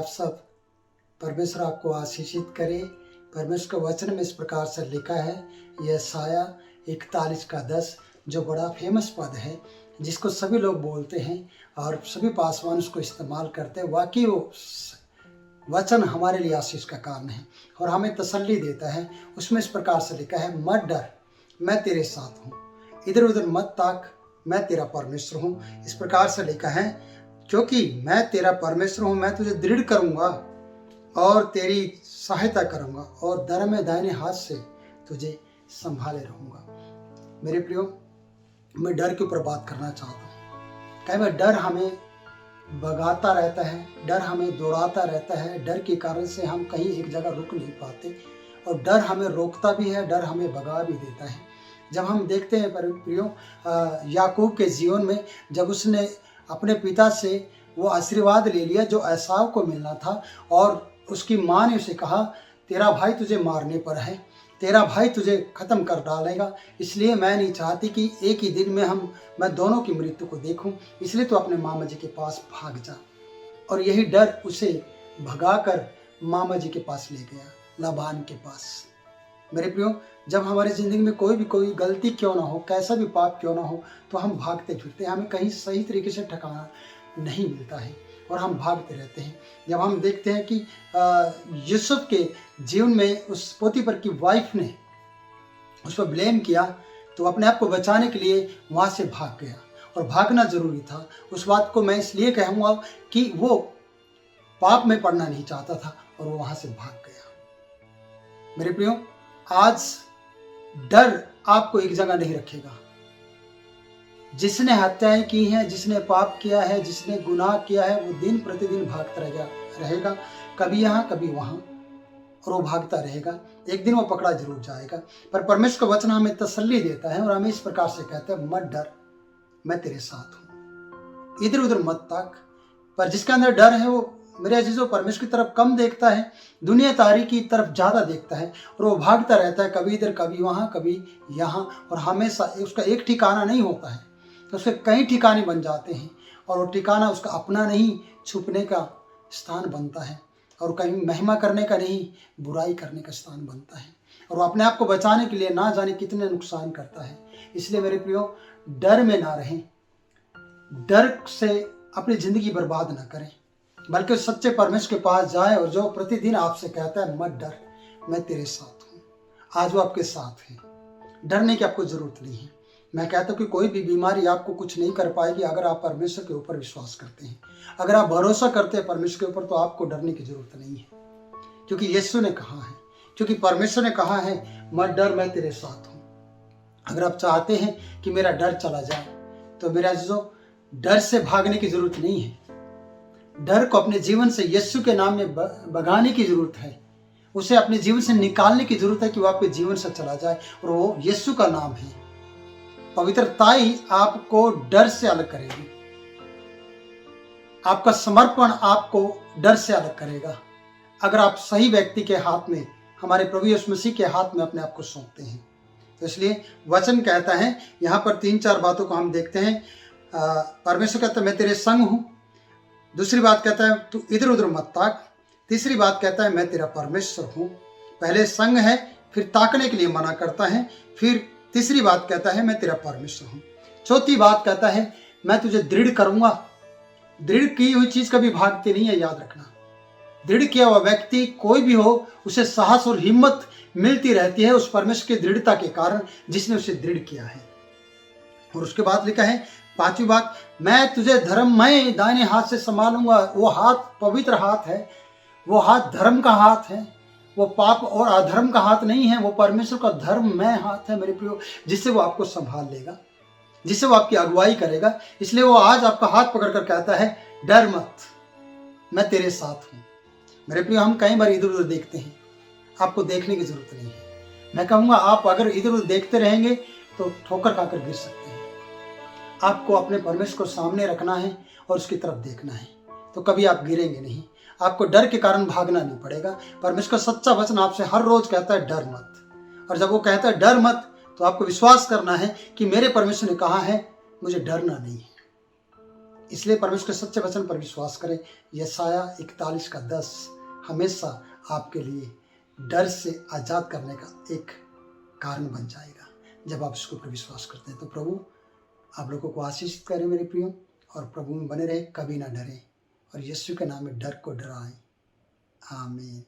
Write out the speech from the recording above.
सब, परमेश्वर आपको आशीषित करे। परमेश्वर के वचन में इस प्रकार से लिखा है, यशाया 41:10, जो बड़ा फेमस पद है, जिसको सभी लोग बोलते हैं और सभी पासवान उसको इस्तेमाल करते हैं। वाकई वो वचन हमारे लिए आशीष का कारण है और हमें तसल्ली देता है। उसमें इस प्रकार से लिखा है, मत डर, मैं तेरे साथ हूँ, इधर उधर मत ताक, मैं तेरा परमेश्वर हूँ। इस प्रकार से लिखा है, क्योंकि मैं तेरा परमेश्वर हूँ, मैं तुझे दृढ़ करूँगा और तेरी सहायता करूँगा और दाहिने में दाहिने हाथ से तुझे संभाले रहूँगा। मेरे प्रियो, मैं डर के ऊपर बात करना चाहता हूँ। कई बार डर हमें भगाता रहता है, डर हमें दौड़ाता रहता है। डर के कारण से हम कहीं एक जगह रुक नहीं पाते और डर हमें रोकता भी है, डर हमें भगा भी देता है। जब हम देखते हैं प्रियो, याकूब के जीवन में जब उसने अपने पिता से वो आशीर्वाद ले लिया जो एसाव को मिलना था, और उसकी माँ ने उसे कहा, तेरा भाई तुझे मारने पर है, तेरा भाई तुझे ख़त्म कर डालेगा, इसलिए मैं नहीं चाहती कि एक ही दिन में मैं दोनों की मृत्यु को देखूं, इसलिए तो अपने मामा जी के पास भाग जा। और यही डर उसे भगाकर मामा जी के पास ले गया, लाबान के पास। मेरे प्रियो, जब हमारी ज़िंदगी में कोई गलती क्यों ना हो, कैसा भी पाप क्यों ना हो, तो हम भागते फिरते हैं, हमें कहीं सही तरीके से ठिकाना नहीं मिलता है और हम भागते रहते हैं। जब हम देखते हैं कि यूसुफ के जीवन में उस पोतीफर की वाइफ ने उस पर ब्लेम किया, तो अपने आप को बचाने के लिए वहाँ से भाग गया, और भागना जरूरी था। उस बात को मैं इसलिए कहूँगा कि वो पाप में पड़ना नहीं चाहता था और वो वहाँ से भाग गया। मेरे प्रियो, आज डर आपको एक जगह नहीं रखेगा। जिसने हत्याएं की हैं, जिसने पाप किया है, जिसने गुनाह किया है, वो दिन प्रतिदिन भागता रहेगा, कभी यहाँ कभी वहाँ, और वो भागता रहेगा। एक दिन वो पकड़ा जरूर जाएगा। पर परमेश्वर का वचन हमें तसल्ली देता है और हमें इस प्रकार से कहता है, मत डर, मैं तेरे साथ हूँ, इधर उधर मत ताक। पर जिसके अंदर डर है वो, मेरे अजीजों, परमेश्वर की तरफ कम देखता है, दुनियादारी की तरफ ज़्यादा देखता है, और वो भागता रहता है, कभी इधर कभी वहाँ कभी यहाँ, और हमेशा उसका एक ठिकाना नहीं होता है, तो उसके कई ठिकाने बन जाते हैं, और वो ठिकाना उसका अपना नहीं, छुपने का स्थान बनता है, और कहीं महिमा करने का नहीं, बुराई करने का स्थान बनता है, और वो अपने आप को बचाने के लिए ना जाने कितने नुकसान करता है। इसलिए मेरे प्रियो, डर में ना रहें, डर से अपनी ज़िंदगी बर्बाद ना करें, बल्कि सच्चे परमेश्वर के पास जाए, और जो प्रतिदिन आपसे कहता है, मत डर, मैं तेरे साथ हूँ। आज वो आपके साथ है, डरने की आपको ज़रूरत नहीं है। मैं कहता हूँ कि कोई भी बीमारी आपको कुछ नहीं कर पाएगी अगर आप परमेश्वर के ऊपर विश्वास करते हैं, अगर आप भरोसा करते हैं परमेश्वर के ऊपर, तो आपको डरने की ज़रूरत नहीं है, क्योंकि यीशु ने कहा है, क्योंकि परमेश्वर ने कहा है, मत डर, मैं तेरे साथ हूँ। अगर आप चाहते हैं कि मेरा डर चला जाए, तो मेरा जो डर से भागने की ज़रूरत नहीं है, डर को अपने जीवन से यीशु के नाम में भगाने की ज़रूरत है, उसे अपने जीवन से निकालने की ज़रूरत है कि वो आपके जीवन से चला जाए, और वो यीशु का नाम है। पवित्रता ही आपको डर से अलग करेगी, आपका समर्पण आपको डर से अलग करेगा, अगर आप सही व्यक्ति के हाथ में, हमारे प्रभु यीशु मसीह के हाथ में अपने आप को सौंपते हैं। तो इसलिए वचन कहता है, यहाँ पर 3-4 बातों को हम देखते हैं। परमेश्वर कहता है, मैं तेरे संग हूँ। दूसरी बात कहता है, तू इधर उधर मत ताक। तीसरी बात कहता है, मैं तेरा परमेश्वर हूँ। पहले संग है, फिर ताकने के लिए मना करता है, फिर तीसरी बात कहता है, मैं तेरा परमेश्वर हूँ। चौथी बात कहता है, मैं तुझे दृढ़ करूँगा। दृढ़ की हुई चीज़ कभी भागती नहीं है, याद रखना। दृढ़ किया हुआ व्यक्ति कोई भी हो, उसे साहस और हिम्मत मिलती रहती है उस परमेश्वर की दृढ़ता के कारण, जिसने उसे दृढ़ किया है। और उसके बाद लिखा है, 5वीं बात, मैं तुझे धर्ममय दाहिने हाथ से संभालूंगा। वो हाथ पवित्र हाथ है, वो हाथ धर्म का हाथ है, वो पाप और अधर्म का हाथ नहीं है, वो परमेश्वर का धर्ममय हाथ है मेरे प्रियो, जिससे वो आपको संभाल लेगा, जिससे वो आपकी अगुवाई करेगा। इसलिए वो आज आपका हाथ पकड़कर कहता है, डर मत, मैं तेरे साथ हूँ। मेरे प्रियो, हम कई बार इधर उधर देखते हैं, आपको देखने की जरूरत नहीं है। मैं कहूँगा, आप अगर इधर उधर देखते रहेंगे तो ठोकर खाकर गिर सकते हैं। आपको अपने परमेश्वर को सामने रखना है और उसकी तरफ देखना है, तो कभी आप गिरेंगे नहीं। आपको डर के कारण भागना नहीं पड़ेगा। परमेश्वर का सच्चा वचन आपसे हर रोज कहता है, डर मत। और जब वो कहता है डर मत, तो आपको विश्वास करना है कि मेरे परमेश्वर ने कहा है, मुझे डरना नहीं है। इसलिए परमेश्वर के सच्चे वचन पर विश्वास करें। यशाया 41:10 हमेशा आपके लिए डर से आज़ाद करने का एक कारण बन जाएगा जब आप इसके ऊपर विश्वास करते हैं। तो प्रभु आप लोगों को आशीषित करें मेरे प्रियो, और प्रभु में बने रहे, कभी ना डरें, और यीशु के नाम में डर को डराएं। आमीन।